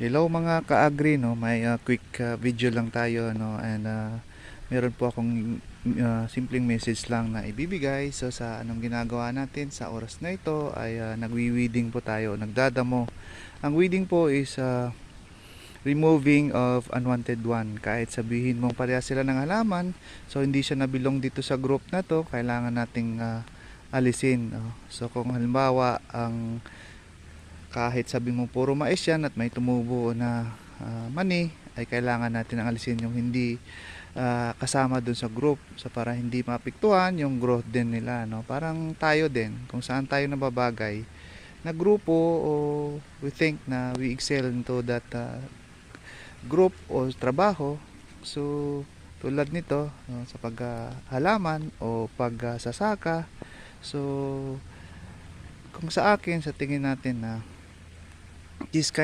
Hello mga ka-agri, no? May quick video lang tayo, no? And meron po akong simpleng message lang na ibibigay. So sa anong ginagawa natin sa oras na ito ay nagwi-weeding po tayo, nagdadamo. Ang weeding po is removing of unwanted one. Kahit sabihin mong pareha sila ng halaman, so hindi siya nabilong dito sa group na to, kailangan nating alisin. So kung halimbawa ang kahit sabi mo puro mais yan at may tumubo na mani, ay kailangan natin ang alisin yung hindi kasama dun sa group, so para hindi mapiktuhan yung growth din nila, no? Parang tayo din, kung saan tayo nababagay na grupo o we think na we excel into that group o trabaho. So tulad nito, no, sa paghalaman o pagsasaka. So kung sa akin, sa tingin natin na this kind